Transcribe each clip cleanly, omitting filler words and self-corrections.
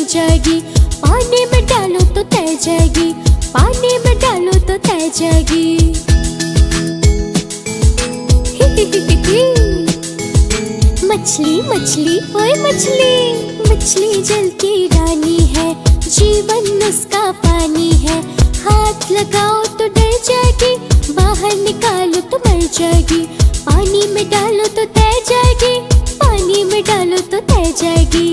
जाएगी, पानी में डालो तो तैर जाएगी, पानी में डालो तो तैर जाएगी। मछली मछली ओए मछली, मछली जल की रानी है, जीवन उसका पानी है। हाथ लगाओ तो डर जाएगी, बाहर निकालो तो मर जाएगी, पानी में डालो तो तैर जाएगी, पानी में डालो तो तैर जाएगी।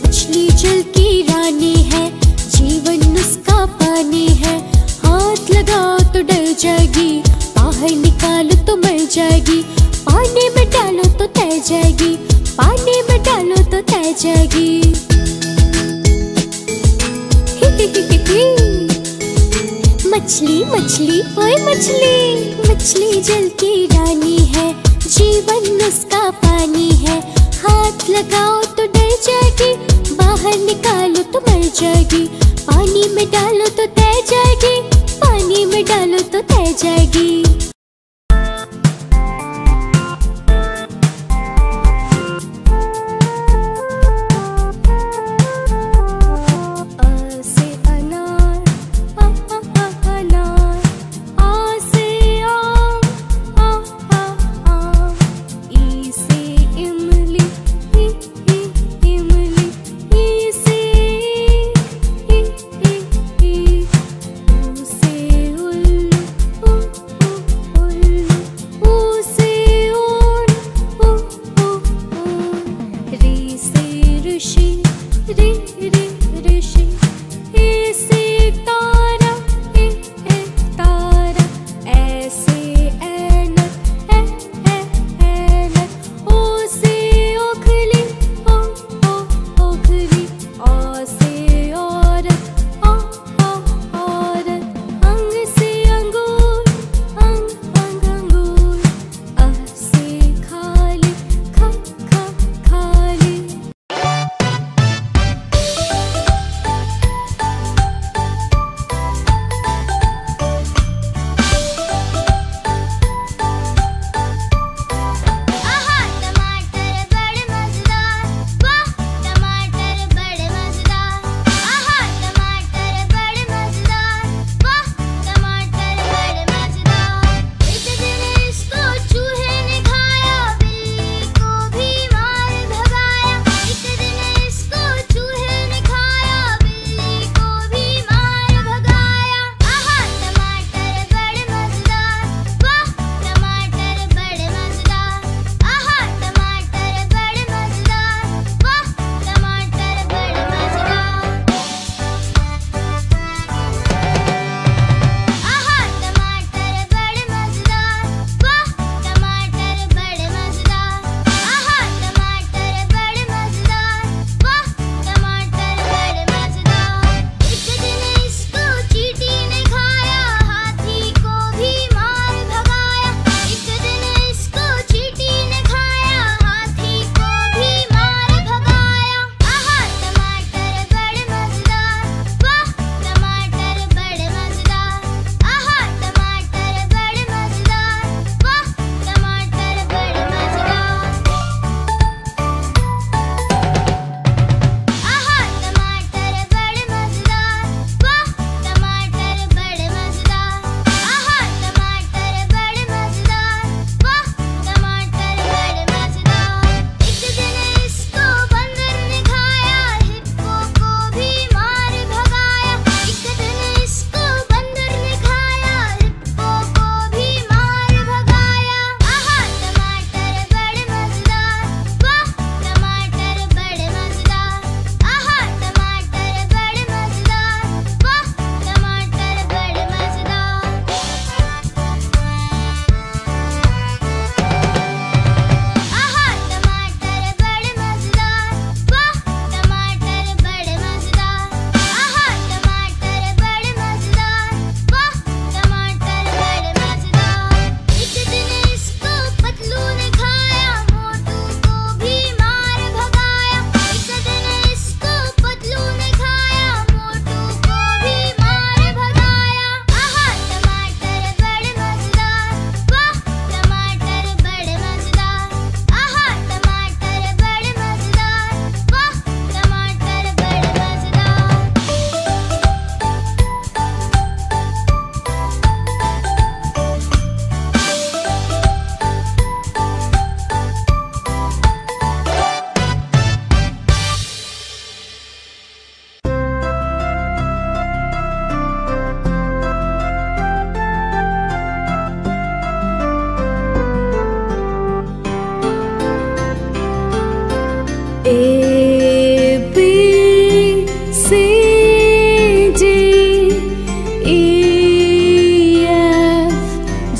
मछली जल की रानी है, जीवन उसका पानी है। हाथ लगाओ तो डर जाएगी, बाहर निकालो तो मर जाएगी, पानी में डालो तो तैर जाएगी, पानी में डालो तो तैर जाएगी। मछली मछली ओए मछली, मछली जल की रानी है, जीवन उसका पानी है। हाथ लगाओ तो डर जाएगी, बाहर निकालो तो मर जाएगी, पानी में डालो तो तैर जाएगी, पानी में डालो तो तैर जाएगी। A B C D E F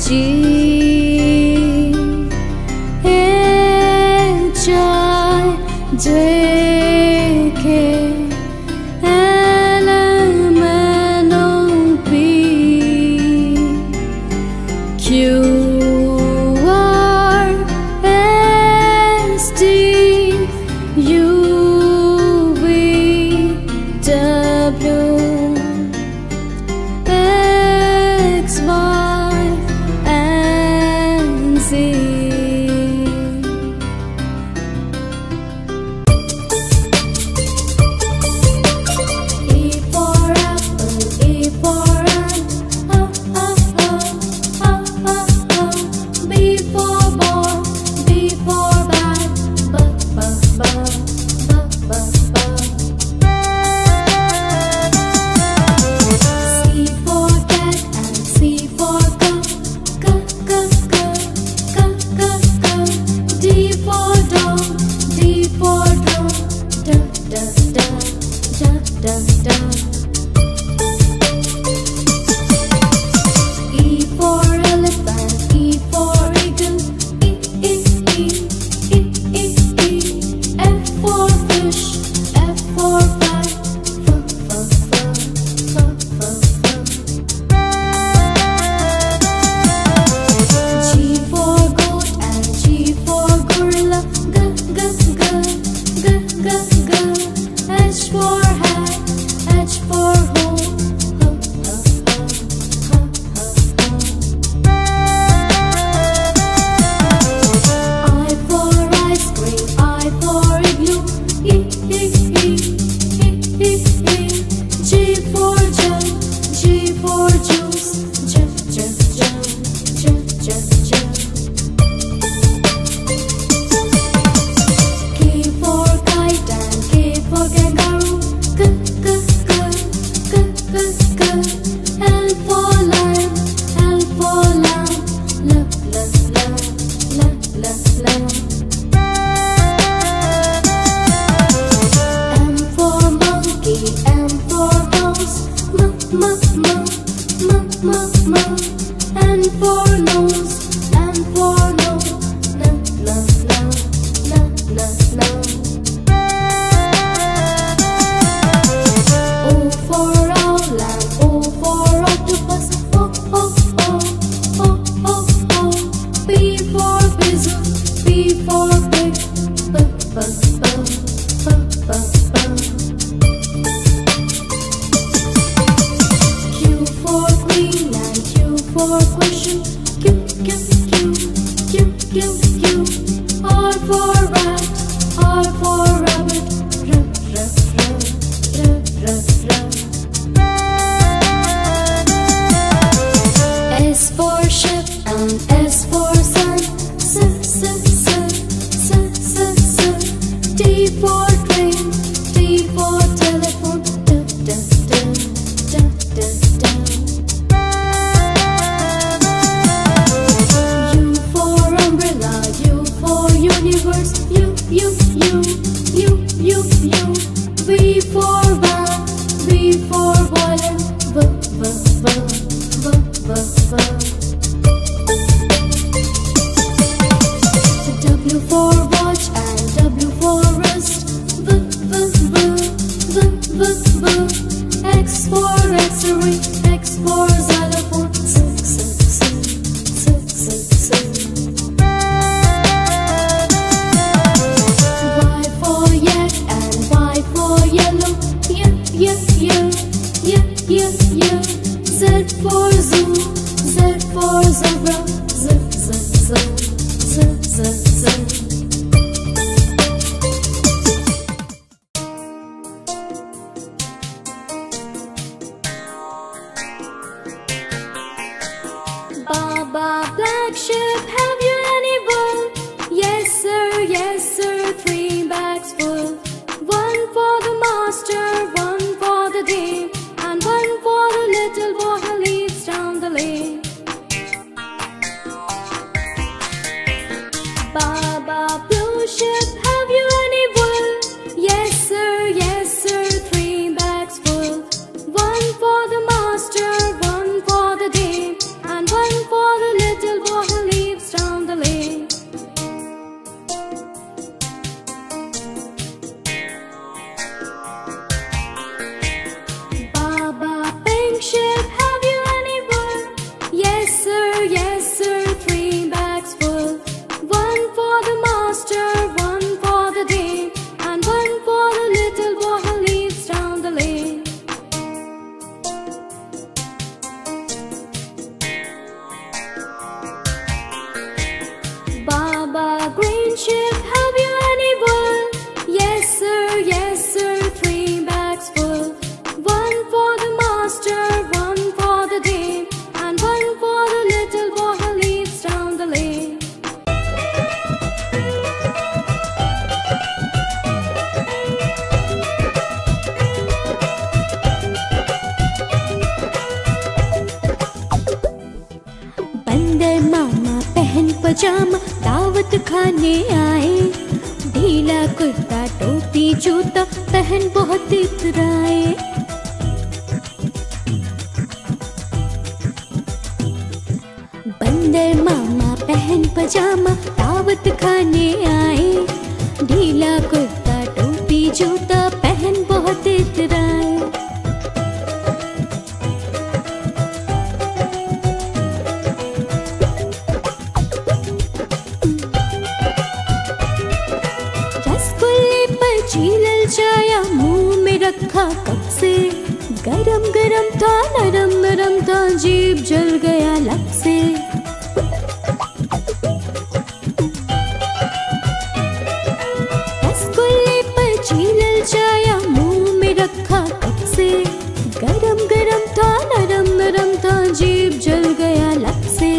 G H I J K L M N O P Q R S T U V W X Y and Z. दावत खाने आए। ढीला कुर्ता टोपी जूता पहन बहुत इतराए। बंदर मामा पहन पजामा दावत खाने आए। ढीला कुर्ता टोपी जूता पहन बहुत इतराए। रसगुल्ले पर चीलल जाया मुंह में रखा कब से। गरम गरम था नरम नरम था जीभ जल गया लब से। रसगुल्ले पर चीलल जाया मुंह में रखा कब से। गरम गरम था नरम नरम था जीभ जल गया लब से।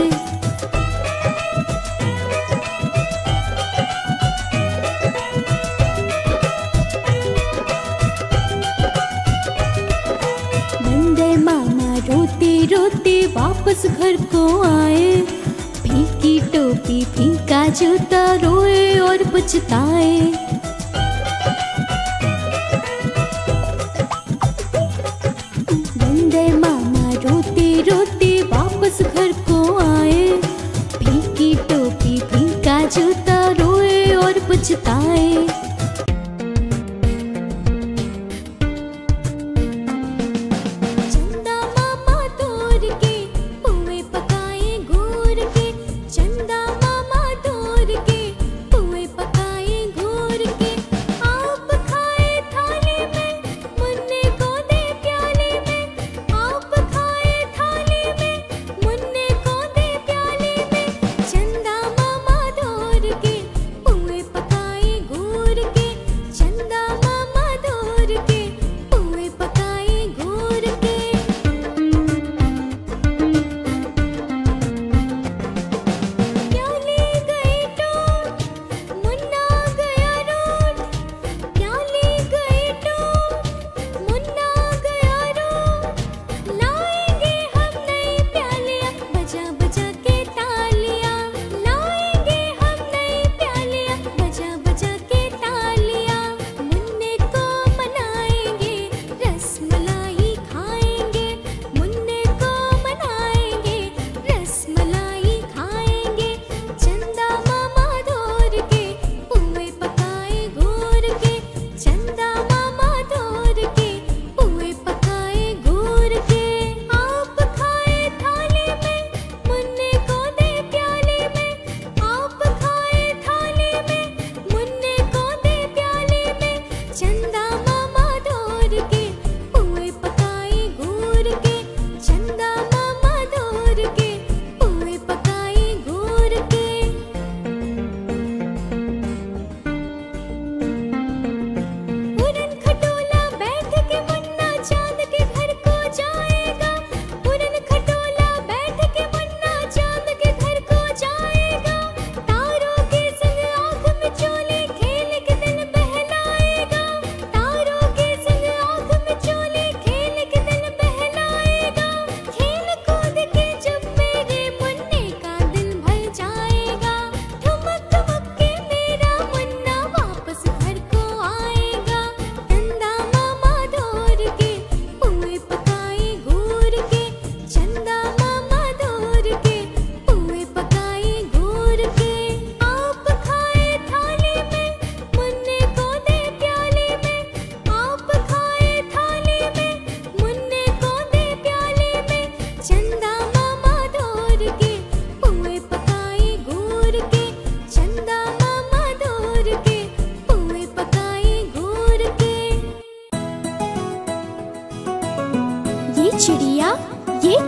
रोते रोते वापस घर को आए। फीकी टोपी फीका जूता रोए और पछताए। बंदर मामा रोते रोते वापस घर को आए। फीकी टोपी फीका जूता रोए और पछताए।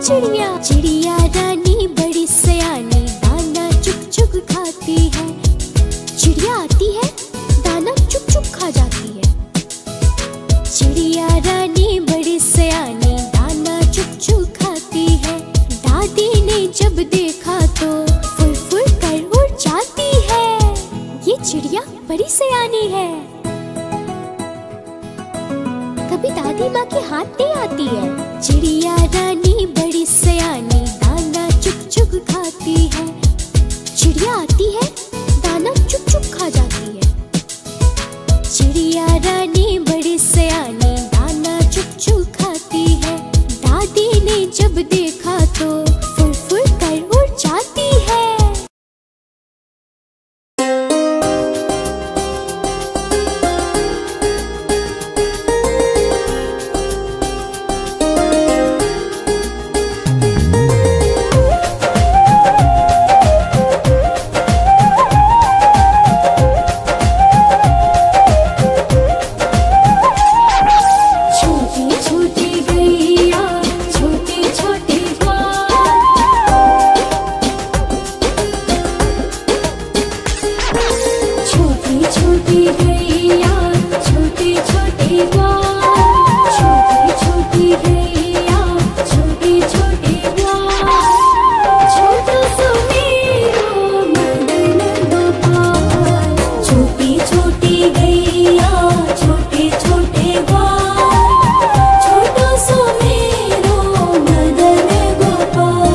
चिड़िया चिड़िया रानी बड़ी सयानी दाना चुग चुग खाती है। चिड़िया आती है दाना चुग चुग खा जाती है। चिड़िया रानी बड़ी सयानी दाना चुग चुग खाती है। दादी ने जब देखा तो फुर फुर कर उड़ जाती है। ये चिड़िया बड़ी सयानी है। कभी दादी माँ के हाथ नहीं आती है। चिड़िया रानी बड़ी सयानी दाना चुग चुग खाती है। चिड़िया आती है दाना छोटी गैया छोटे छोटे द्वार, छोटी छोटी गैया छोटे छोटे द्वार, छोटू सुमेरो मदन गोपाल। छोटी छोटी गैया छोटे छोटे द्वार, छोटू सुमेरो मदन गोपाल।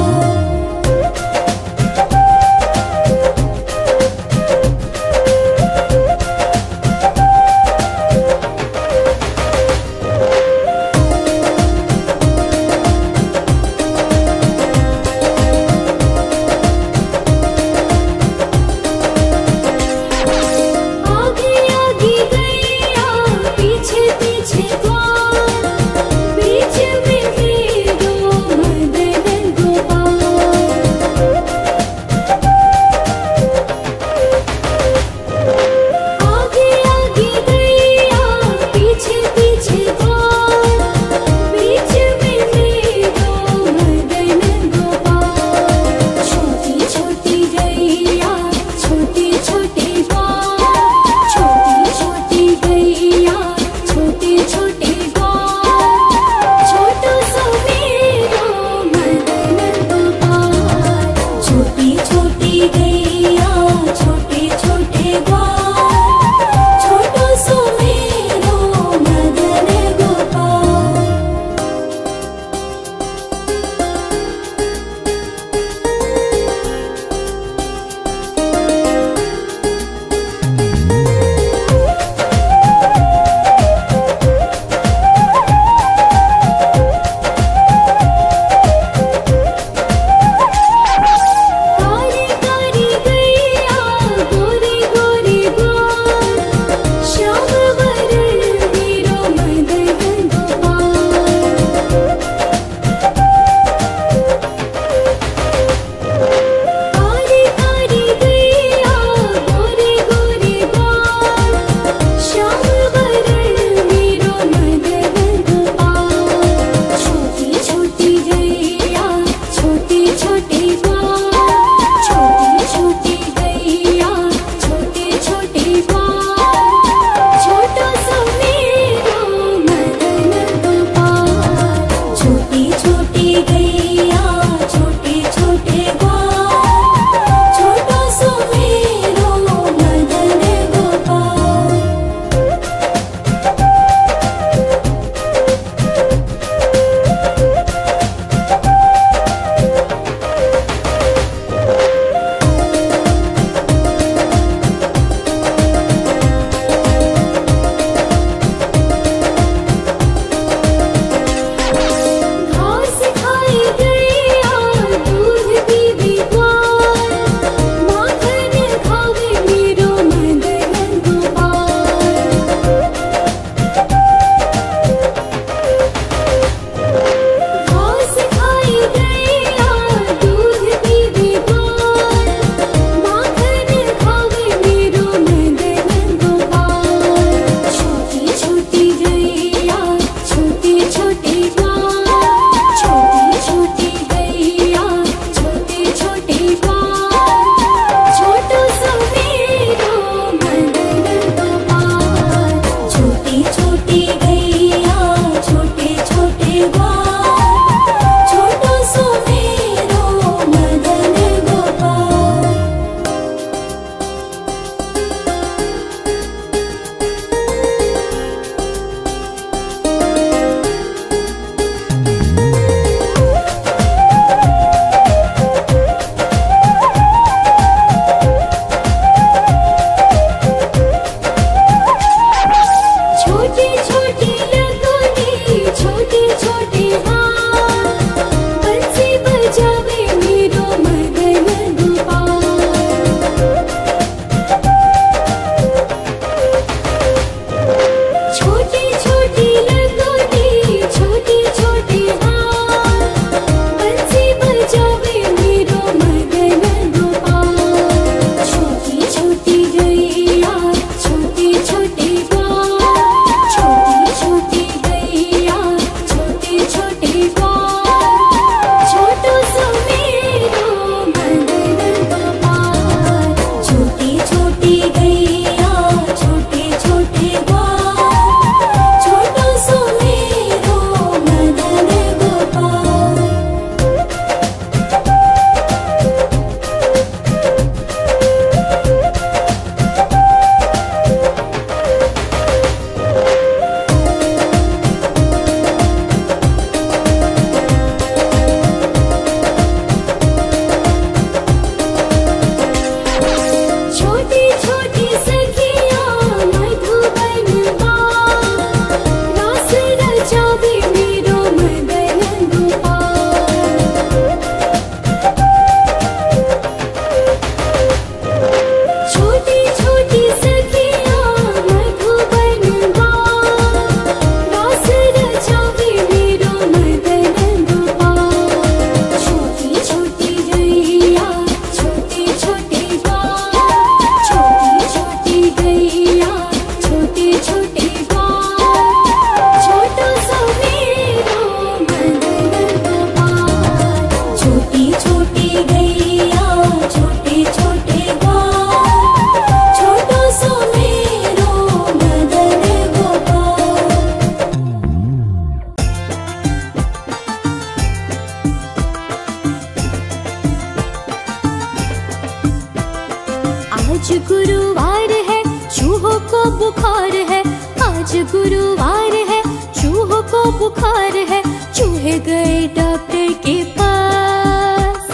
गुरुवार है, चूहों को बुखार है। आज गुरुवार है, चूहों को बुखार है। चूहे गए डॉक्टर के पास,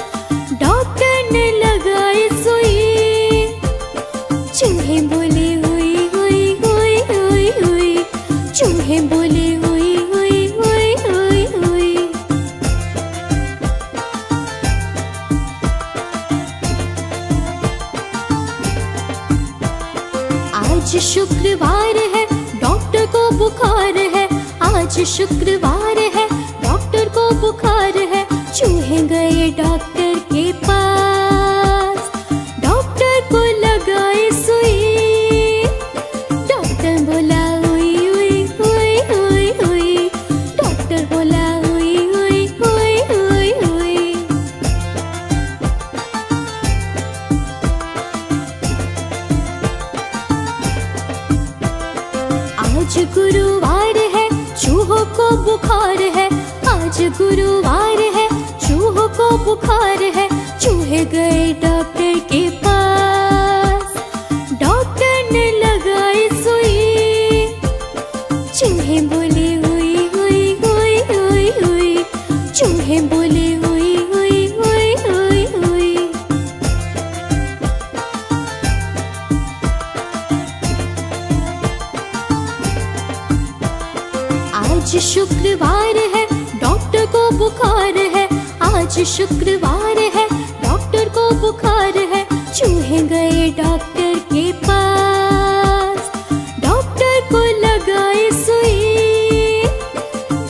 डॉक्टर ने लगाई सुई। चूहे बोले हुई हुई हुई हुई हुई, चूहे बोले हुई हुई हुई हुई हुई। आज शुक्रवार है, डॉक्टर को बुखार है। आज शुक्रवार है, डॉक्टर को बुखार है। चूहे गए डॉक्टर के पास, डॉक्टर को लगाई सुई। डॉक्टर बोला हुई हुई हुई हुई हुई, डॉक्टर बोला हुई हुई हुई हुई हुई। आज गुरुवार है, चूहों को बुखार है। आज गुरुवार है, चूहों को बुखार है। चूहे गए डॉक्टर के पास, डॉक्टर ने लगाई सुई। चूहे बोले हुई हुई हुई हुई हुई, चूहे बोले हुई हुई हुई हुई हुई। आज शुक्रवार है, डॉक्टर को बुखार है। आज शुक्रवार है, डॉक्टर को बुखार है। चूहे गए डॉक्टर के पास, डॉक्टर को लगाई सुई।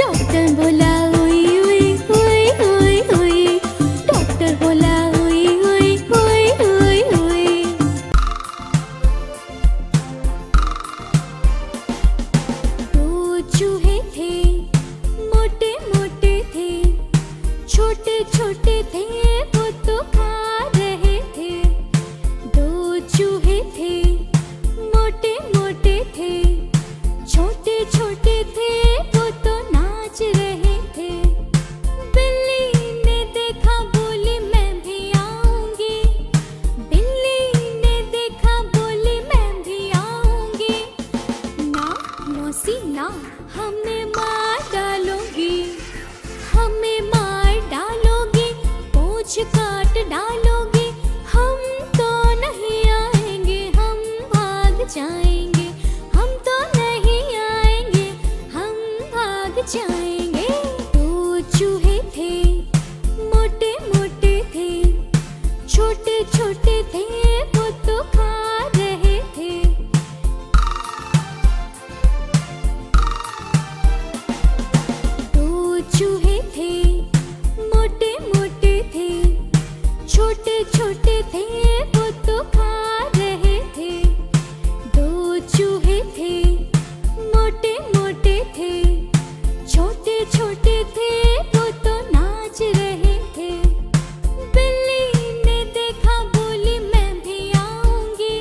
डॉक्टर बोला हुई हुई हुई हुई हुई, डॉक्टर बोला हुई हुई हुई हुई हुई। दो चूहे थे, मोटे मोटे थे, छोटे छोटे थे, वो तो खा रहे थे। दो चूहे थे, मोटे मोटे थे, छोटे छोटे थे, वो तो नाच रहे थे। बिल्ली ने देखा, बोली मैं भी आऊंगी। बिल्ली ने देखा, बोली मैं भी आऊंगी। ना मौसी ना, हमें मार डालोगी, हमें मार डालोगी, पूंछ काट डालोगी। हम तो नहीं आएंगे, हम भाग जाएंगे। हम तो नहीं आएंगे, हम भाग जाएंगे। दो चूहे थे, मोटे मोटे थे, छोटे छोटे थे, वो तो खा रहे थे। दो चूहे थे, मोटे मोटे थे, छोटे छोटे थे, वो तो खा रहे थे। दो चूहे थे, मोटे मोटे थे, छोटे छोटे थे, वो तो नाच रहे थे। बिल्ली ने देखा, बोली मैं भी आऊंगी।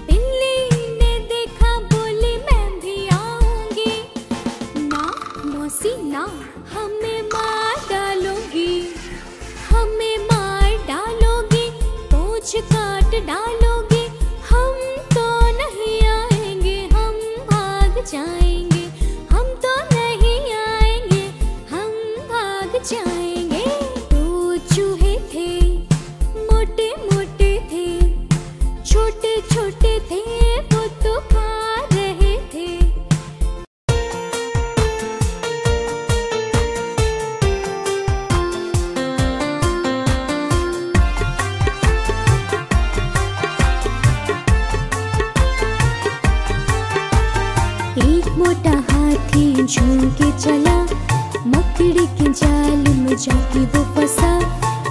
बिल्ली ने देखा, बोली मैं भी आऊंगी। ना मौसी ना, हमें मार डालोगी, हमें मार डालोगी, पूंछ काट डालोगी। हम तो नहीं आएंगे, हम भाग जाएंगे। हम तो नहीं आएंगे, हम भाग जाएंगे। दो चूहे थे, मोटे मोटे थे, छोटे छोटे थे, वो तो खा रहे थे। एक मोटा हाथी झूम के चला, मकड़ी के जाल में जाके वो फंसा।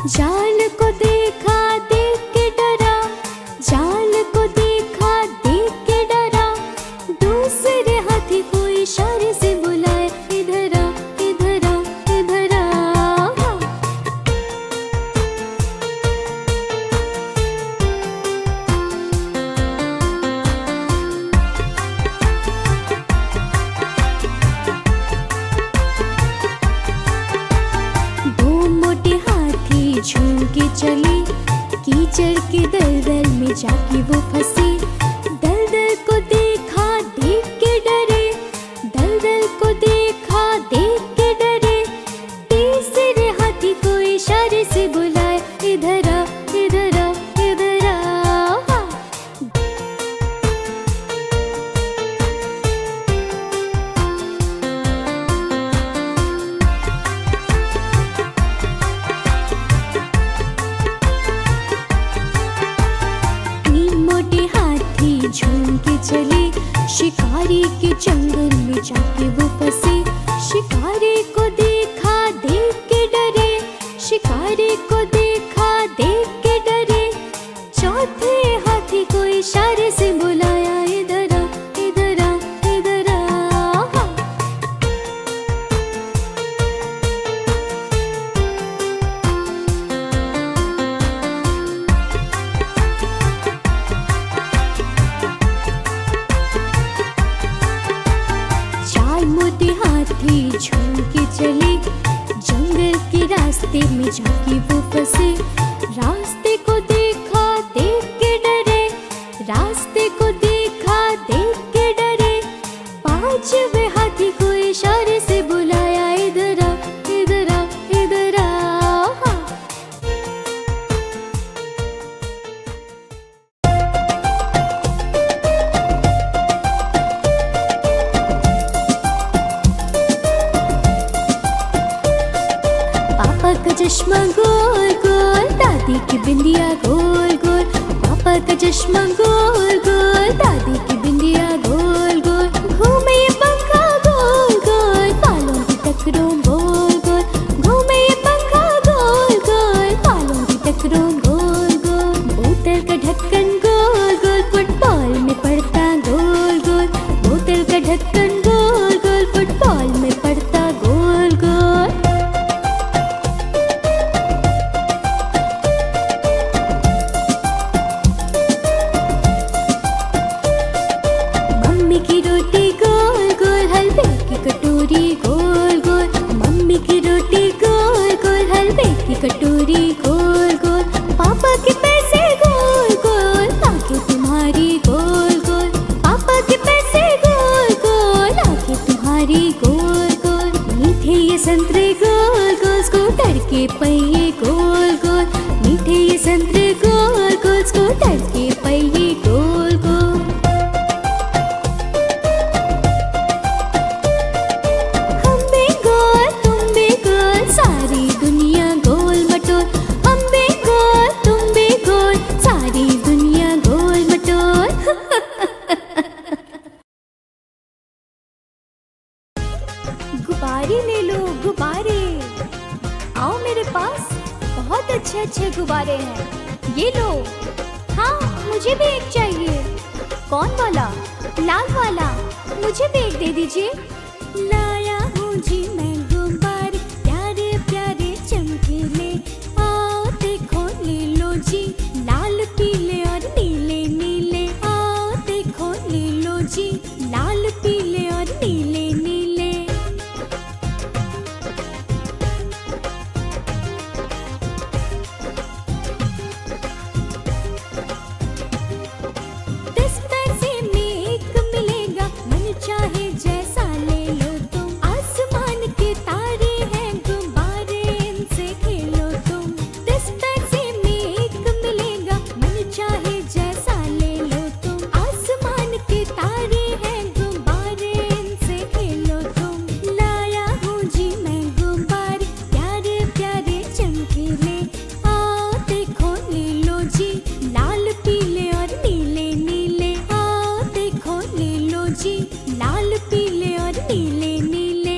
जाल को देखा, देख के डरा, जाल को देखा, देख के डरा। दूसरे हाथी को इशारे से बुलाए, इधर आ, इधर आ, इधर आ। झूम के चले, कीचड़ के दलदल में जाके वो फंसा। शिकारी के जंगल में जाके वो फंसे। शिकारी को देखा देख के डरे, शिकारी को देखा देख के डरे। चौथे हाथी को इशारे से बुलाया, इधर आ, इधर आ, इधर आ। चाल मोटे हाथी झूम के चले, जंगल के रास्ते में जाके वो फंसे। रास्ते को देखा देख के डरे, रास्ते को देखा देख के डरे। पांचवे हाथी को इशारे से बुलाया, इधर आ, इधर आ, इधर आ। पापा का चश्मा गोल गोल, दादी की बिंदिया गोल गोल। पापा का चश्मा गोल गोल, दादी की बिंदिया गोल गोल। घूमे ये पंखा गोल गोल, बालों की टकरों गोल गोल। घूमे ये पंखा गोल गोल, बालों की टकरों गोल गोल। बोतल का ढक्कन गोल गोल, फुटबॉल में पड़ता गोल गोल। बोतल का ढक्कन गोल गोल, फुटबॉल में पड़ता गोल गोल। मम्मी की रोटी गोल गोल, हलवे की कटोरी गोल गोल। मम्मी की रोटी गोल गोल, हलवे की कटोरी गोल गोल। पापा के पैसे गोल गोल, आंखें तुम्हारी गोल गोल। पापा के पैसे गोल गोल, आंखें तुम्हारी गोल गोल। मीठे ये संतरे गोल गोल, स्कूटर के पहिए गोल गोल। मीठे ये संतरे गोल गोल, स्कूटर के पहिए गोल गोल। हम भी गोल तुम भी गोल, सारी दुनिया गोल मटोल। हम भी गोल तुम भी गोल, सारी दुनिया गोल मटोल। गुब्बारे ले लो गुब्बारे, आओ मेरे पास, बहुत अच्छे अच्छे गुब्बारे हैं, ये लो। हाँ मुझे भी एक चाहिए। कौन वाला? लाल वाला। मुझे भी एक दे दीजिए। लाया हूँ जी मैं गुब्बारे, प्यारे प्यारे चमकीले। आओ देखो ले लो जी, लाल पीले और नीले नीले। आओ देखो ले लो जी, लाल पीले और नीले नीले। दस पैसे में एक मिलेगा, मन चाहे जैसा ले लो तुम। आसमान के तारे हैं गुब्बारे, इनसे खेलो तुम। 10 पैसे में एक मिलेगा, मन चाहे जैसा ले लो तुम। आसमान के तारे हैं गुब्बारे, इनसे खेलो तुम। लाया हूँ जी मैं गुब्बारे, प्यारे प्यारे चमकीले। आओ देखो ले लो जी, लाल पीले और नीले नीले। आओ देखो ले लो जी, लाल पीले और नीले नीले।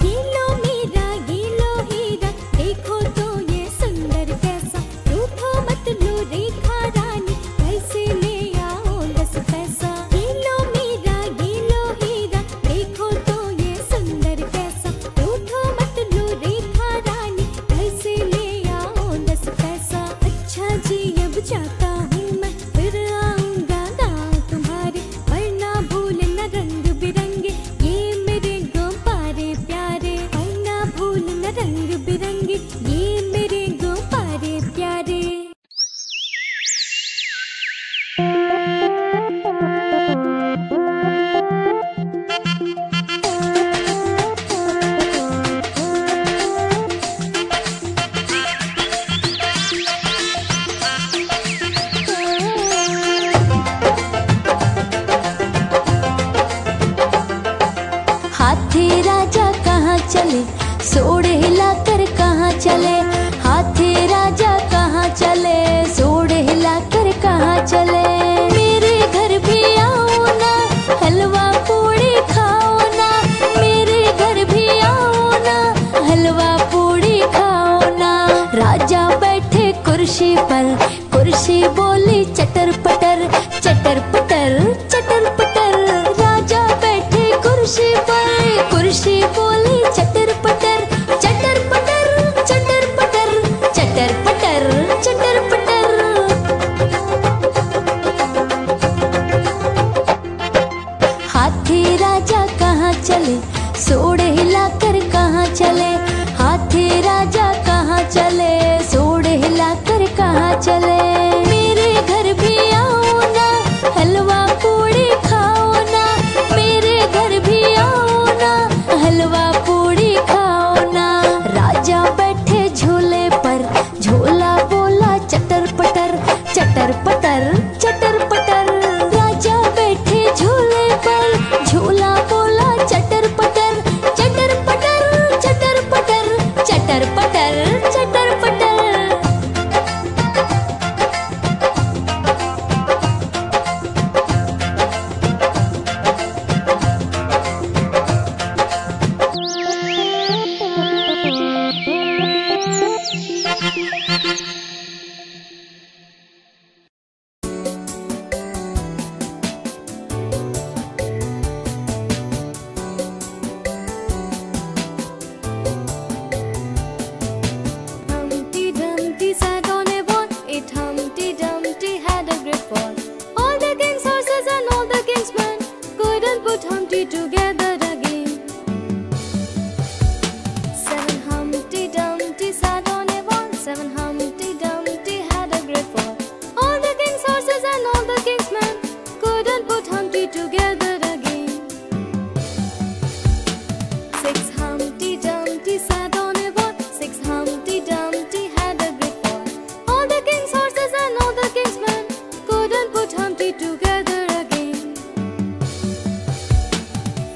ये लो मेरा ये लो हीरा, देखो तो ये सुंदर कैसा। रूठो मत लो रेखा रानी, कैसे ले आओ 10 पैसा। ये लो मेरा ये लो हीरा, देखो तो ये सुंदर कैसा। रूठो मत लो रेखा रानी, कैसे ले आओ 10 पैसा। अच्छा जी अब जाता हूँ मैं, फिर आऊँगा गाँव तुम्हारे। वरना भूलना रंग बिरंगे, ये मेरे गुब्बारे प्यारे। वरना भूलना रंग बिरंगे, ये मेरे गुब्बारे प्यारे। हाथी राजा कहाँ चले, सोड़े हिला कर चले, हाथी राजा कहाँ चले, सूंड हिलाकर कहाँ चले। मेरे घर भी आओ ना, हलवा पूड़ी खाओ ना, मेरे घर भी आओ ना, हलवा पूड़ी खाओ ना। राजा बैठे कुर्सी पर, कुर्सी बोली चटर पटर, चटर पटर चटर पटर। राजा बैठे कुर्सी पर, कुर्सी बोली चटर पटर, चटर पटर चटर पटर, चटर पटर चटर पटर। हाथी राजा कहाँ चले, सूंड हिलाकर कहाँ चले, हाथी राजा कहाँ चले, सूंड हिलाकर कहाँ चले। मेरे घर भी आओ ना, हलवा पूड़ी खाओ ना, मेरे घर भी आओ ना, हलवा पूड़ी खाओ ना। राजा बैठे झूले पर, झूला बोला चटर पटर, चटर पटर चटर पटर। राजा बैठे झूले पर, झूला बोला चटर पटर, चटर पटर चटर पटर, चटर पटर चटर पटर। Humpty Dumpty sat on a wall, it Humpty Dumpty had a great fall. All the king's horses and all the king's men couldn't put Humpty together again. Seven Humpty Dumpty sat on a wall, seven Humpty Dumpty had a great fall. All the king's horses and all the king's men couldn't put Humpty together again. Six Humpty Dumpty sat on a wall, six Humpty Dumpty had a great fall. All the king's horses and all the king's men couldn't put Humpty together again.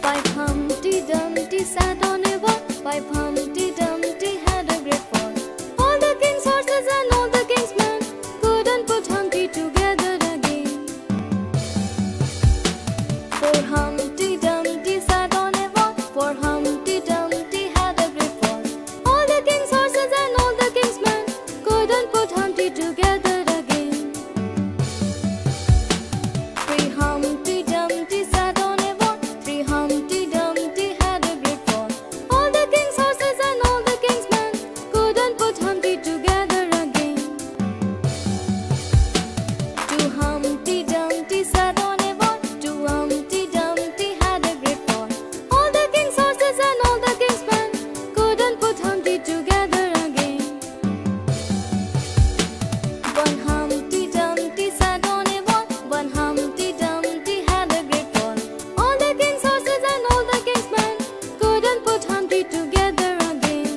Five Humpty Dumpty sat on a wall, five Humpty Dumpty had a great fall. All the king's horses and all the king's men couldn't put Humpty together again. Four Humpty Dumpty sat on a wall, four Humpty Dumpty had a great fall. All the king's horses and all the king's men couldn't put Humpty together again. Three Humpty Dumpty sat on a wall, three Humpty Dumpty had a great fall. All the king's horses and all the king's men couldn't put Humpty together again. Two Humpty Dumpty sat on a wall, two Humpty Dumpty had a great fall. All the king's horses and all the king's men couldn't put Humpty together again. One Humpty Dumpty sat on a wall, one Humpty Dumpty had a great fall. All the king's horses and all the king's men couldn't put Humpty together again.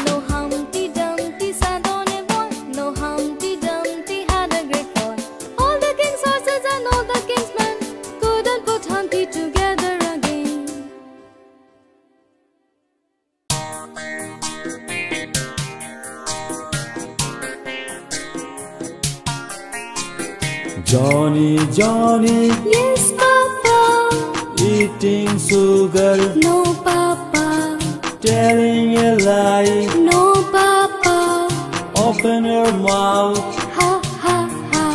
No Humpty Dumpty sat on a wall, no Humpty Dumpty had a great fall. All the king's horses and all the king's men couldn't put Humpty together again. Johnny, Johnny, Yes, Papa. eating sugar, No, Papa. telling a lie. No, Papa. Open your mouth. Ha, ha, ha.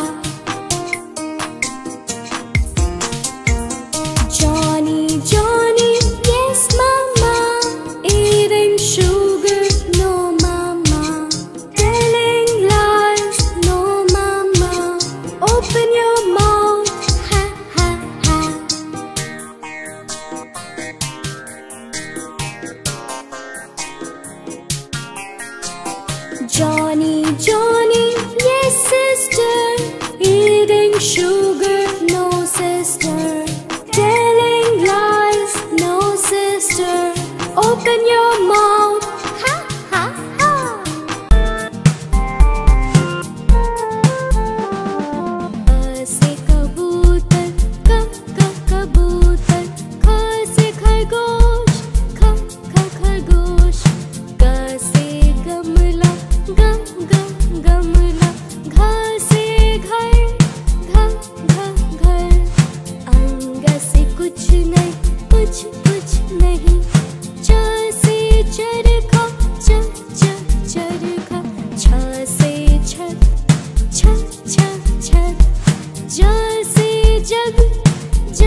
Johnny, Johnny, yes, Mama. Eating sugar, no, Mama. Telling lies, no, Mama. Open your mouth, ha, ha, ha. Johnny, Johnny, yes, sister. Eating sugar, no, sister. Telling lies, no, sister. Open your mouth, ha, ha, ha. से कबूतर, कबूतर, ख से खरगोश, ख खरगोश। कुछ कुछ नहीं। च से चरखा च च चरखा। छ से छत छ छ छत। ज से जग ज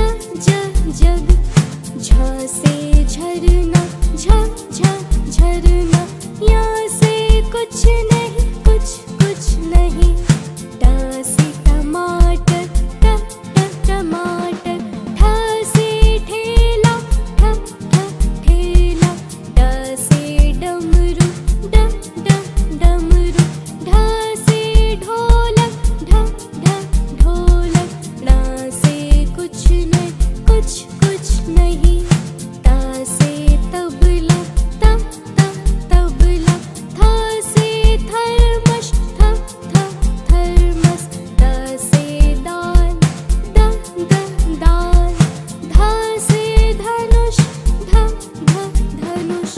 ज जग। झ से झरना झ झ झरना। या से कुछ नहीं कुछ कुछ नहीं। ट से टमाटर ट ट टमाटर। ठ से ठेला ठ ठ ठेला। ड से डमरू ड ड डमरू। ढ से ढोलक ढ ढ ढोलक। ण से कुछ नहीं कुछ कुछ नहीं। त से तबला त त तबला। थ से थर्मस थ थ थर्मस। द से दाल द द दाल। ध से धनुष ध ध धनुष।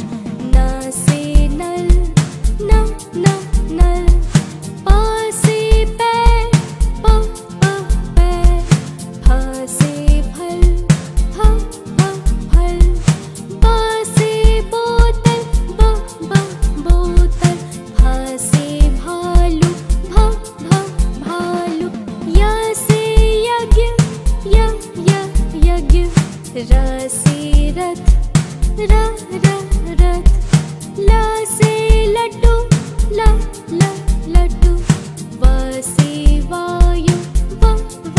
न से नल न न नल। प से पैर प प पैर। फ से फल फ फ फल। ब से बोतल ब ब बोतल। भ से भालू भ भ भालू। य से यज्ञ य य यज्ञ। र से रथ र र रथ। ल से लड्डू ल ल लड्डू। व से वायु व व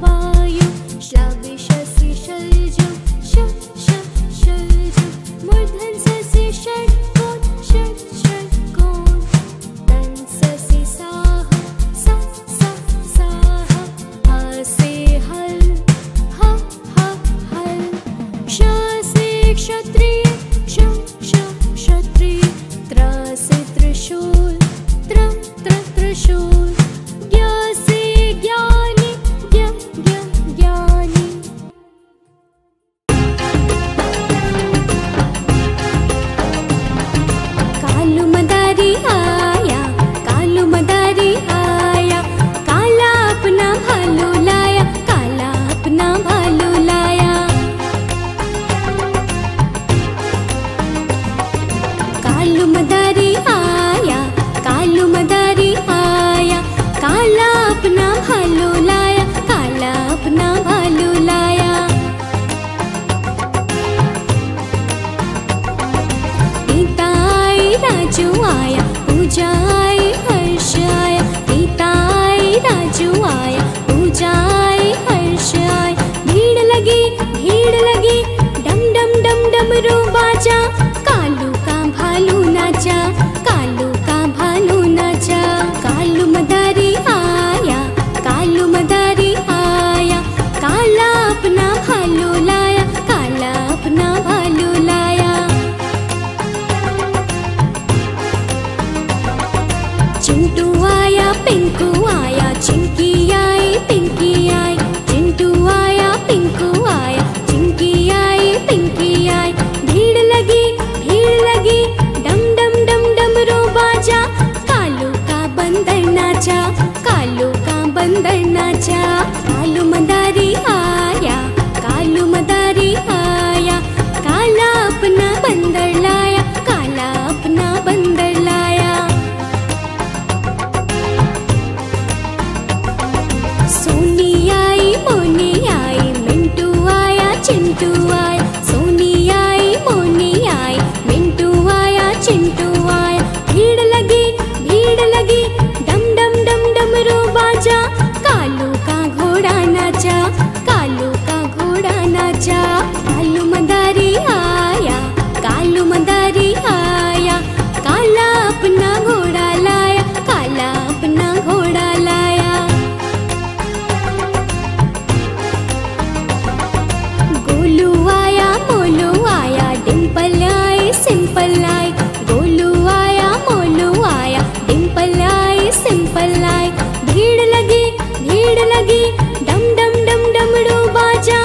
वायु। श्लाघ श से शलजम श श शलजम। मूर्धन स से षट्कोण षट् षट्कोण। तन् स से साह स स साह। ह से हल ह ह हल। क्ष से क्षत्रिय क्ष क्ष क्षत्रिय। त्र से त्रिशूल त्र त्र त्रिशूल। ज्ञ से ज्ञानी ज्ञ ज्ञ ज्ञानी। कालू मदारी आया कालू मदारी आया। काला अपना भालू लाया काला अपना भालू लाया। कालू मदारी आया कालू मदारी आया। काला अपना भालू लाया काला अपना भालू लाया। पिता आई राजू आया पूजा आई हर्ष आया। पिता आई राजू आया पूजा आई हर्ष आया। भीड़ लगी डम डम डम डमरू बाजा। कालू का भालू नाचा कालू का भालू नाचा। कालू मदारी आया कालू मदारी आया। काला अपना भालू लाया काला अपना भालू लाया। चिंटू आया पिंकू आया चिंकी आई पिंकी आई। चिंटू आया पिंकू आया चिंकी आई पिंकी आई। भीड़ लगी डम डम डम डमरू बाजा। कालू का बंदर नाचा कालू का बंदर नाचा। कालू मदारी आया कालू मदारी आया। काला अपना बंदर लाया काला अपना बंदर लाया। सोनी आई मोनी आई मिंटू आया चिंटू आया। सोनी आई मोनी आई मिंटू आया चिंटू आया। भीड़ लगी डम डम डम डमरू बाजा। कालू का घोड़ा नाचा कालू का घोड़ा नाचा। कालू मदारी आया कालू मदारी आया। काला अपना घोड़ा लाया काला अपना घोड़ा लाया। गोलू आया मोलू आया Dimple I simple I. Golu आया मोलू आया डिम्पल आई सिंपल आई। भीड़ लगी डम डम डम डमरू बाजा।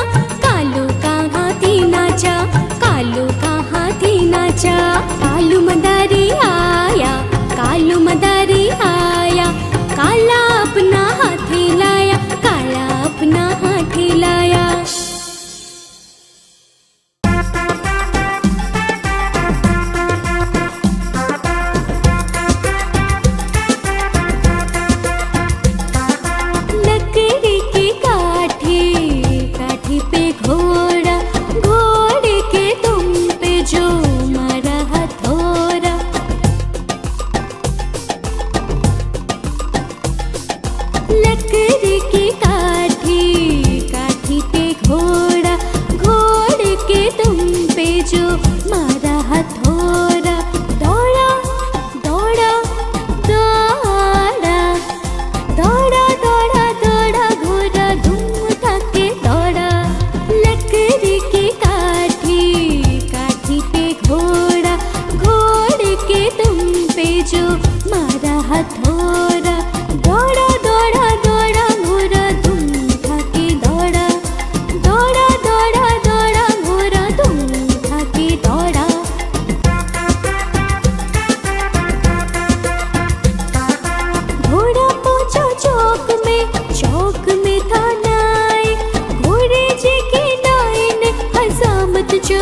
कालू का हाथी नाचा कालू का हाथी नाचा। कालू मदारी आया कालू मदारी आया। काला अपना हाथी लाया काला अपना हाथी लाया।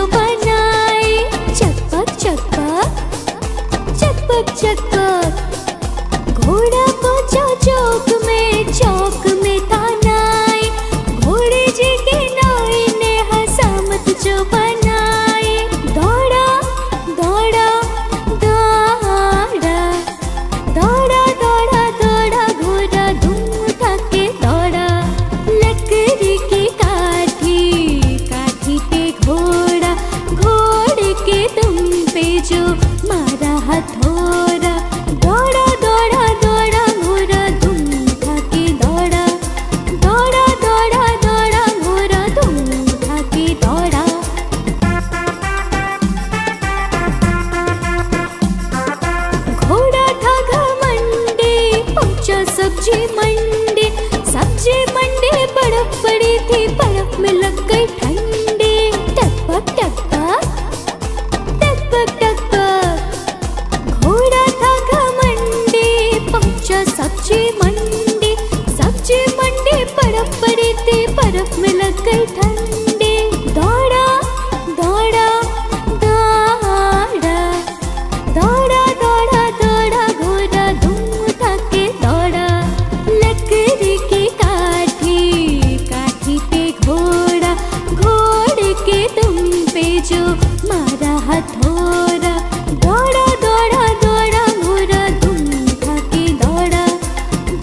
बनाए। चकपक चकपक चकपक चकपक, घोड़ा पहुंचा चौक में तानाए। घोड़े जी के नाई ने हसामत जो बनाए। दौड़ा दौड़ा दौड़ा दौड़ा दौड़ा दौड़ा, घोड़ा धूम उठा के दौड़ा। लकड़ी की काठी पे घोड़ा, घोड़े के दुम पे जो मारा हथौड़ा। दौड़ा दौड़ा दौड़ा, घोड़ा धूम उठा के दौड़ा। दौड़ा दौड़ा दौड़ा, घोड़ा धूम उठा के दौड़ा। घोड़ा था घमंडी, पहुंचा सब्जी मंडी। सब्जी मंडी बर्फ पड़ी थी, बर्फ में लग गई ठंडी। टकपक टकपक टकपक टकपक, घोड़ा था घमंडी, पहुंचा सब्जी मंडी। सब्जी मंडी बर्फ पड़ी थी, बर्फ में लग गई ठंडी। दौड़ा दौड़ा दौड़ा दौड़ा दौड़ा दौड़ा, घोड़ा धूम उठा के दौड़ा। लकड़ी की काठी पे घोड़ा, घोड़े के दुम पे जो मारा हथौड़ा। दौड़ा दौड़ा दौड़ा, घोड़ा धूम उठा के दौड़ा।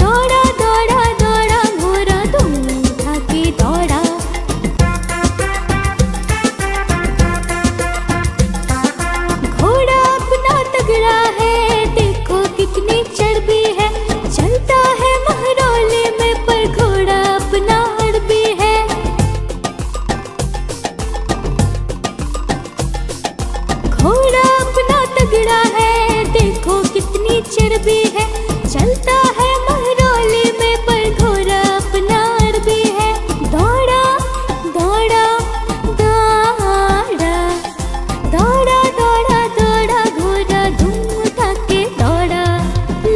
दौड़ा दौड़ा दौड़ा, घोड़ा धूम उठा के दौड़ा। घोड़ा अपना तगड़ा है, देखो कितनी चर्बी है। चलता है महरौले में, पर घोड़ा अपना अड़बी है। घोड़ा अपना तगड़ा है, देखो कितनी चर्बी है। चलता है महरौले में, पर घोड़ा अपना अड़बी है। दौड़ा दौड़ा दौड़ा दौड़ा दौड़ा दौड़ा, घोड़ा धूम उठा के दौड़ा।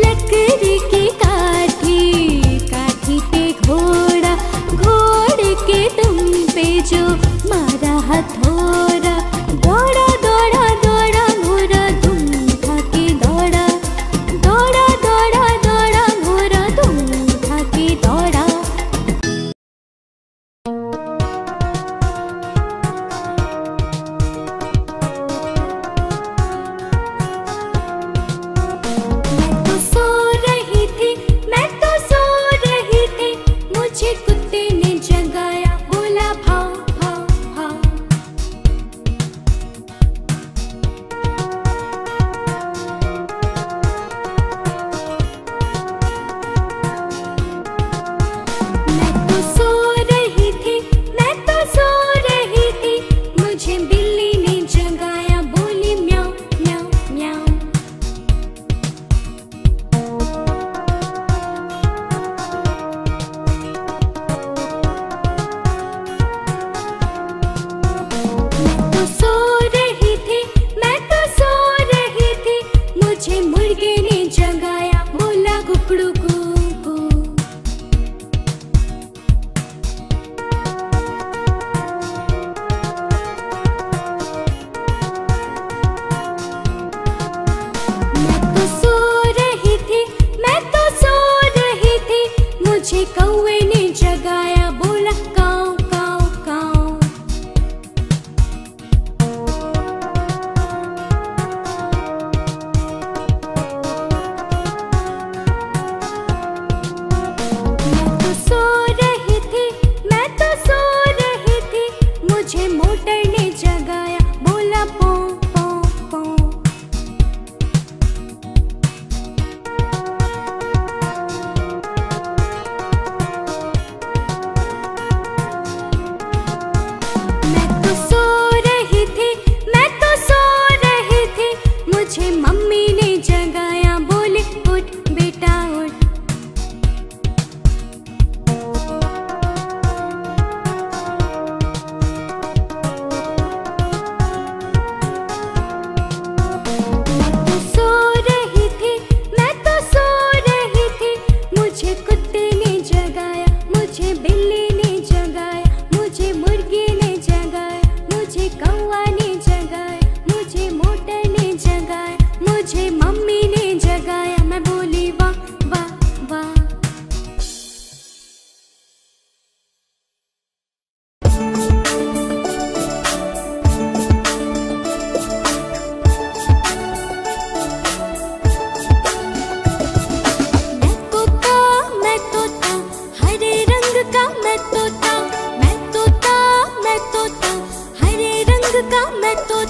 लकड़ी की काठी पे घोड़ा, घोड़े के दुम पे जो मारा हथौड़ा। दौड़ा दौड़ा दौड़ा, घोड़ा धूम उठा के दौड़ा। दौड़ा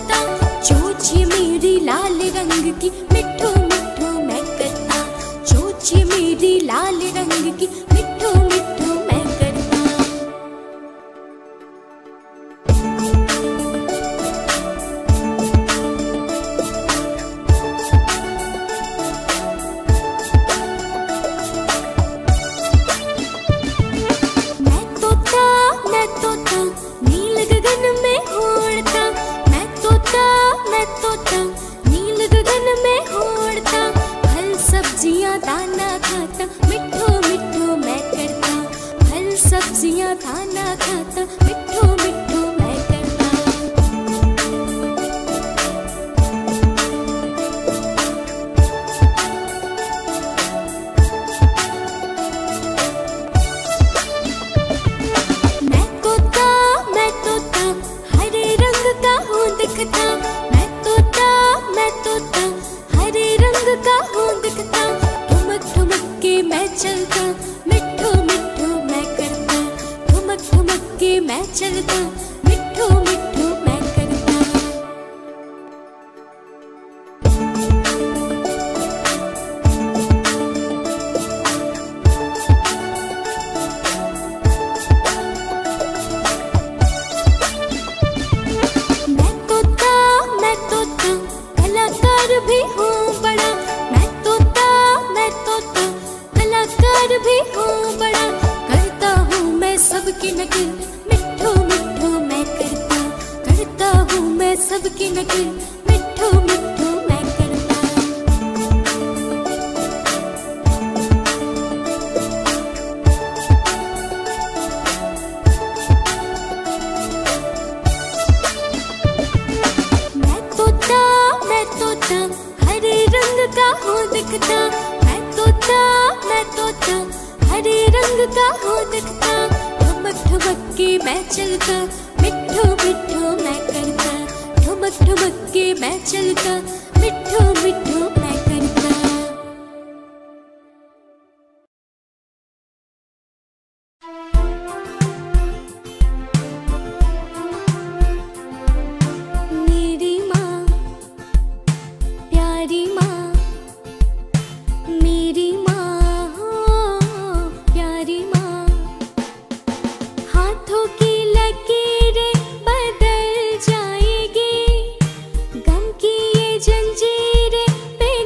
छोड़ता, चोंच ये मेरी लाल रंग की मिठू मिठू मैं करता, चोंच ये मेरी लाल रंग की मिठू मिठू मैं करता। मैं तोता नील गगन में उड़ता, मैं तोता नील गगन में उड़ता, फल सब्जियां दाना खाता मिठू मिठू मैं करता, फल सब्जियां दाना खाता मिठू मिठू मैं करता। मैं तोता हरे रंग का हूँ दिखता, मैं तोता हरे रंग का हूँ दिखता, ठुमक ठुमक के मैं चलता मिठू मिठू मैं करता, ठुमक ठुमक के मैं चलता मिठू मिठू मैं करता। मैं तोता कलाकार भी हूँ बड़ा, मैं तोता कलाकार भी हूँ बड़ा, करता हूँ मैं सबकी नकल मिठू मिठू मैं करता, करता हूँ मैं सबकी नकल मिठू मिठू मैं करता। मैं तोता हरे रंग का हूँ दिखता, मैं तोता हरे रंग का हूँ दिखता, ठुमक ठुमक के मैं चलता मिठू मिठू मैं करता, ठुमक ठुमक के मैं चलता मिठू मिठू मैं करता। मेरी माँ प्यारी माँ, मेरी माँ प्यारी माँ, हाथों की लकीरें बदल जाएगी, गम की ये जंजीरें पिघल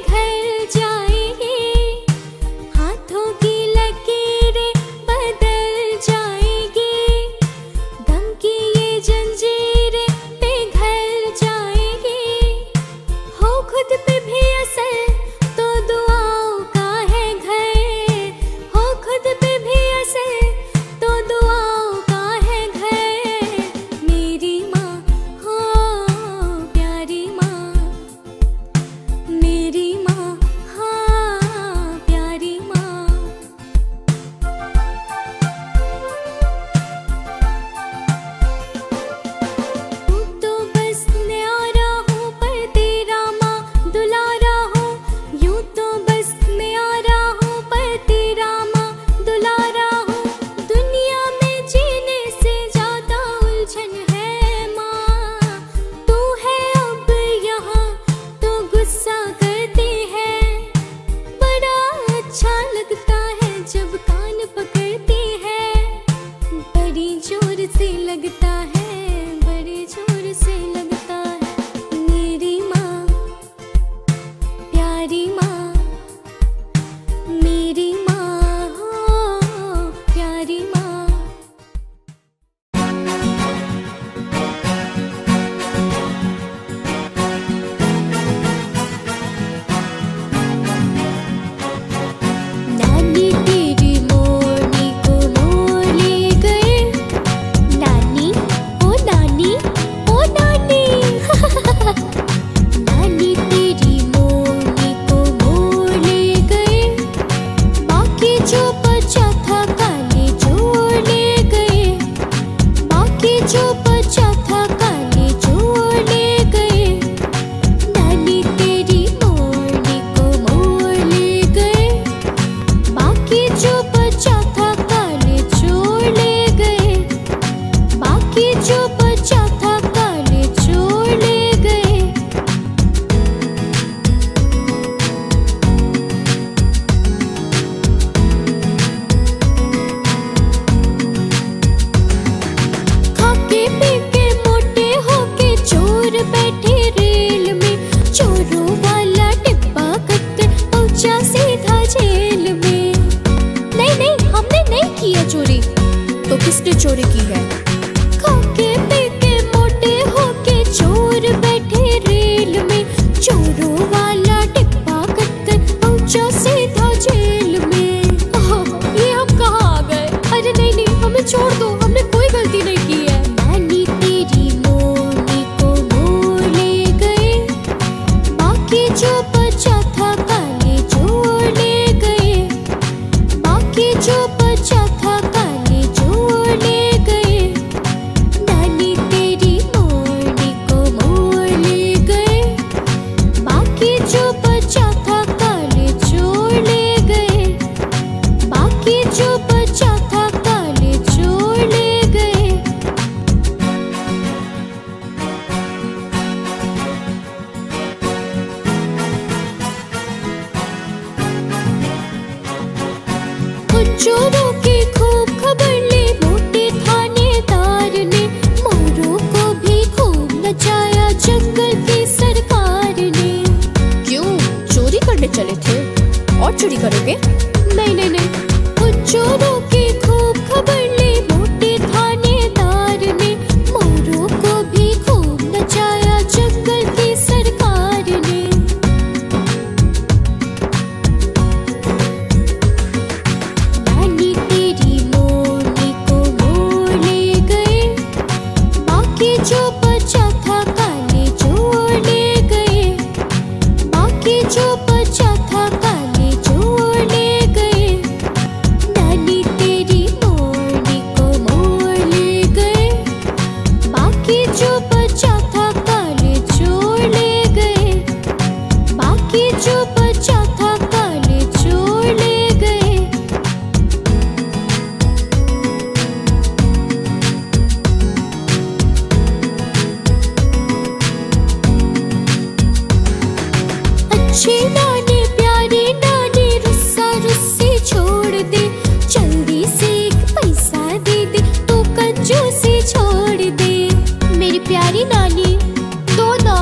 चोरों की खूब खबर ले मोटे थानेदार ने, मोरों को भी खूब नचाया जंगल की सरकार ने। क्यों, चोरी करने चले थे? और चोरी करोगे? नहीं नहीं नहीं, उन चोरों की खूब खबर ले मोटे थानेदार ने, मोरों को भी खूब नचाया जंगल की सरकार ने। नानी तेरी मोरनी को मोड़ ले गए, बाकी जो बचा था काले जोड़ ले गए, बाकी जो बचा था काले जोड़ ले गए। नानी तेरी मोरनी को मोड़ ले गए, बाकी जो बचा था काले जोड़ ले गए, बाकी जो बचा था काले जोड़ ले गए। अच्छी नानी प्यारी नानी रुस्सा रुस्सी छोड़ दे, जल्दी से एक पैसा दे दे तो कंजूसी छोड़ दे। मेरी प्यारी नानी दो ना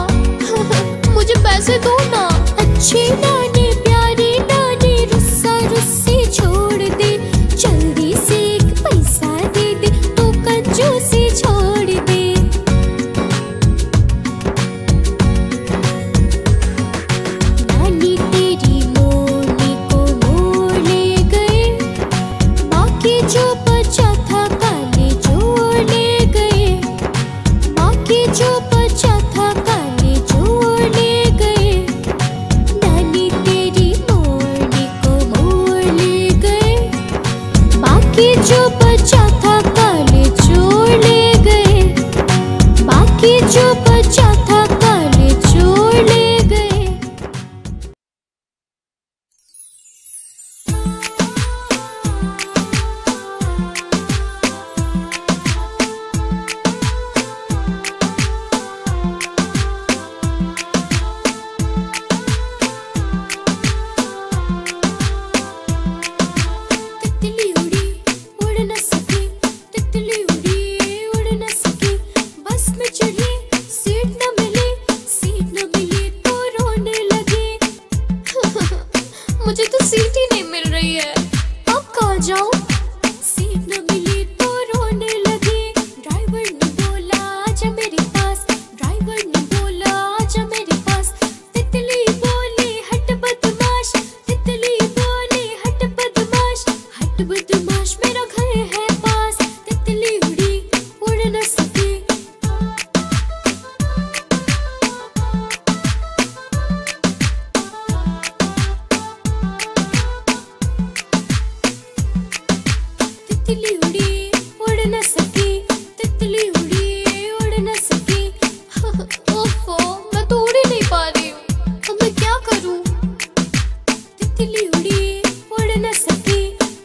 मुझे पैसे दो ना। अच्छी नानी प्यारी नानी रुस्सा रुस्सी छोड़ दे, जल्दी से एक पैसा दे दे तो कंजूसी छोड़ दे। नानी तेरी मोरनी को मोड़ ले गए, बाकी जो बचा था काले जोड़ ले गए, बाकी जो बचा था काले जोड़ ले गए। नानी तेरी मोरनी को मोड़ ले गए, बाकी जो बचा था काले जोड़ ले गए, बाकी जो बचा था काले जोड़ ले गए। तितली उड़ी उड़ न सकी, तितली उड़ी उड़ न सकी, बस में चढ़ी सीट न मिली, सीट न मिली तो रोने लगी। मुझे तो सीट ही नहीं मिल रही है, अब कहाँ जाऊँ? सीट न मिली तो रोने लगी। ड्राइवर ने बोला आजा मेरे पास, ड्राइवर ने बोला आजा मेरे पास। तितली बोली हट बदमाश, तितली बोली हट बदमाश, हट बदमाश मेरा घर है पास। तितली उड़ी उड़ न सकी। तितली उड़ी उड़ न सकी, तितली उड़ी उड़ न सकी। ओफो, मैं तो उड़ ही नहीं पा रही हूँ, अब मैं क्या करूँ? तितली उड़ी उड़ न सकी,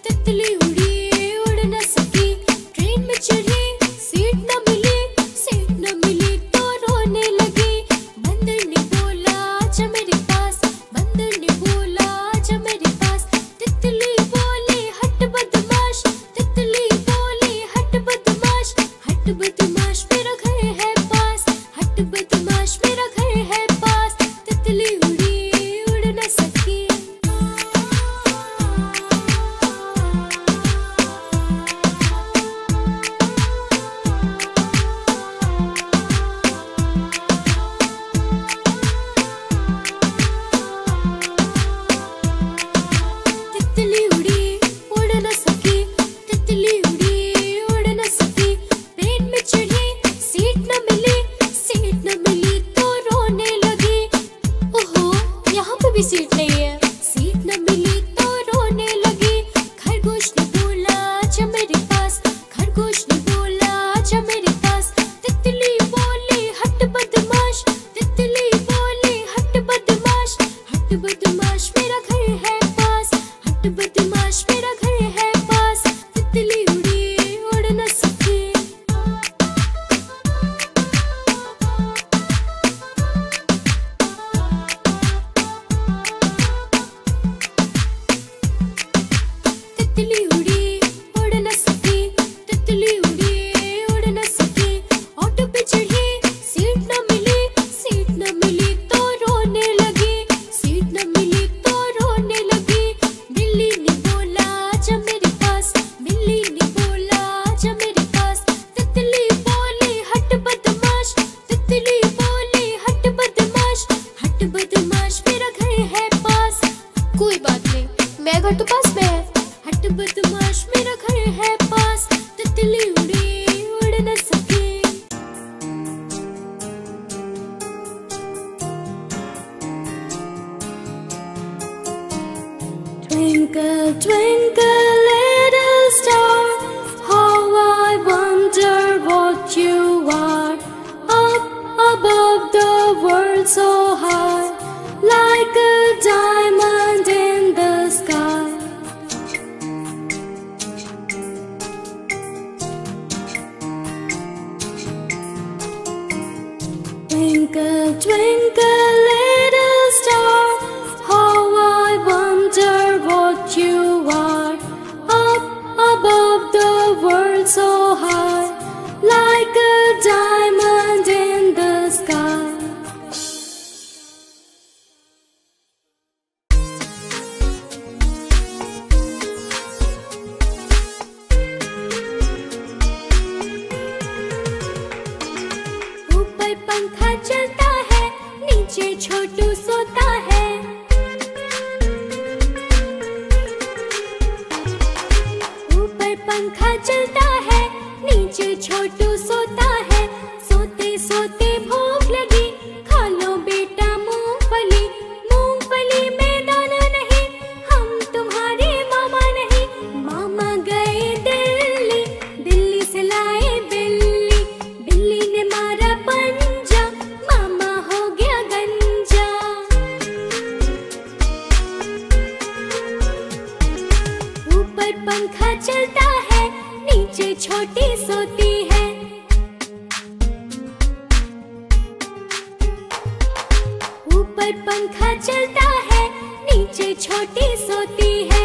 तितली उड़ी उड़ न सकी। ट्रेन में चढ़ी सीट न मिली, सीट न मिली तो रोने लगी। बंदर ने बोला आजा मेरे पास, बंदर ने बोला आजा मेरे पास। तितली बोली हट बदमाश, तितली बोली हट बदमाश, हट बदमाश मेरा घर है पास, हट बदमाश मेरा घर है पास। तितली उड़ी उड़ न सकी। तितली उड़ी उड़ न सकी, तितली उड़ी उड़ न सकी। ट्रेन में चढ़ी सीट न मिली, सीट न मिली तो रोने लगी। ओहो, यहाँ पे भी सीट नहीं है। सीट न मिली तो रोने लगी। खरगोश ने बोला आजा मेरे पास, खरगोश ने बोला आजा मेरे पास। तितली बोली हट बदमाश, तितली बोली हट बदमाश, हट बदमाश मेरा घर है पास, हट बदमाश मेरा घर है पास। तितली उड़ी उड़ न सकी। तितली उड़ी घर तो पास में है। हट बदमाश मेरा घर है पास, तितली उड़ी उड़ न सके। Twinkle, twinkle, little star, how I wonder what you are. Up above the world so high, like a diamond in the sky. Twinkle, twinkle, little star, how I wonder what you are. Up above the world so high, like a diamond in the sky. ऊपर पंखा चलता है, नीचे छोटू सोता है। ऊपर पंखा चलता है, नीचे छोटू सोता है। सोते सोते भूख लगी, खा लो बेटा मूंगफली। मूंगफली में दाना नहीं, हम तुम्हारे मामा नहीं। मामा गए दिल्ली, दिल्ली से लाए बिल्ली। बिल्ली ने मारा पंजा, मामा हो गया गंजा। ऊपर पंखा चलता है, नीचे छोटी सोती है। ऊपर पंखा चलता है, नीचे छोटी सोती है।